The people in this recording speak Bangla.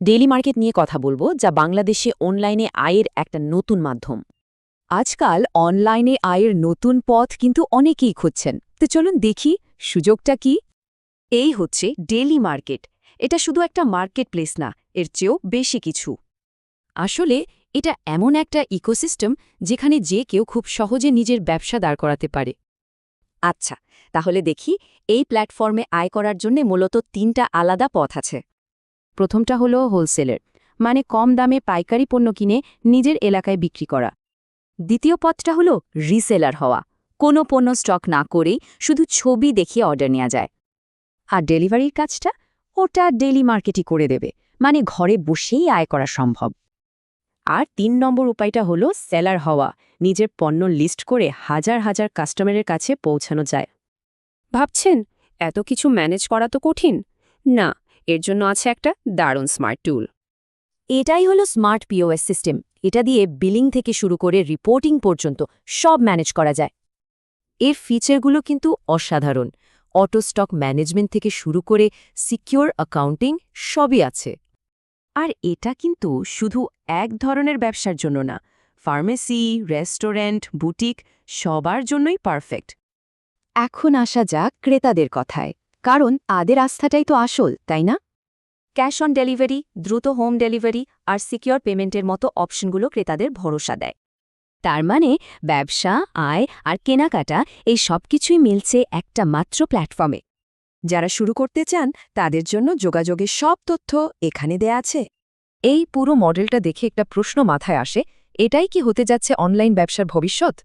ডেইলি মার্কেট নিয়ে কথা বলবো, যা বাংলাদেশে অনলাইনে আয়ের একটা নতুন মাধ্যম। আজকাল অনলাইনে আয়ের নতুন পথ কিন্তু অনেকেই খুঁজছেন। তো চলুন দেখি সুযোগটা কি। এই হচ্ছে ডেইলি মার্কেট। এটা শুধু একটা মার্কেট প্লেস না, এর চেয়েও বেশি কিছু। আসলে এটা এমন একটা ইকোসিস্টেম যেখানে যে কেউ খুব সহজে নিজের ব্যবসা দাঁড় করাতে পারে। আচ্ছা, তাহলে দেখি এই প্ল্যাটফর্মে আয় করার জন্য মূলত ৩টা আলাদা পথ আছে। প্রথমটা হলো হোলসেলের, মানে কম দামে পাইকারি পণ্য কিনে নিজের এলাকায় বিক্রি করা। দ্বিতীয় পথটা হলো রিসেলার হওয়া, কোনো পণ্য স্টক না করেই শুধু ছবি দেখিয়ে অর্ডার নেওয়া যায়। আর ডেলিভারির কাজটা ওটা ডেইলি মার্কেটই করে দেবে, মানে ঘরে বসেই আয় করা সম্ভব। আর ৩ নম্বর উপায়টা হলো সেলার হওয়া, নিজের পণ্য লিস্ট করে হাজার হাজার কাস্টমারের কাছে পৌঁছানো যায়। ভাবছেন এত কিছু ম্যানেজ করা তো কঠিন? না, এর জন্য আছে একটা দারুণ স্মার্ট টুল। এটাই হলো স্মার্ট পিওএস সিস্টেম। এটা দিয়ে বিলিং থেকে শুরু করে রিপোর্টিং পর্যন্ত সব ম্যানেজ করা যায়। এর ফিচারগুলো কিন্তু অসাধারণ। অটো স্টক ম্যানেজমেন্ট থেকে শুরু করে সিকিউর অ্যাকাউন্টিং সবই আছে। আর এটা কিন্তু শুধু এক ধরনের ব্যবসার জন্য না, ফার্মেসি, রেস্টুরেন্ট, বুটিক সবার জন্যই পারফেক্ট। এখন আসা যাক ক্রেতাদের কথায়, কারণ তাদের আস্থাটাই তো আসল, তাই না? ক্যাশ অন ডেলিভারি, দ্রুত হোম ডেলিভারি আর সিকিউর পেমেন্টের মতো অপশনগুলো ক্রেতাদের ভরসা দেয়। তার মানে ব্যবসা, আয় আর কেনাকাটা এই সব কিছুই মিলছে একটা মাত্র প্ল্যাটফর্মে। যারা শুরু করতে চান তাদের জন্য যোগাযোগের সব তথ্য এখানে দেয়া আছে। এই পুরো মডেলটা দেখে একটা প্রশ্ন মাথায় আসে, এটাই কি হতে যাচ্ছে অনলাইন ব্যবসার ভবিষ্যৎ?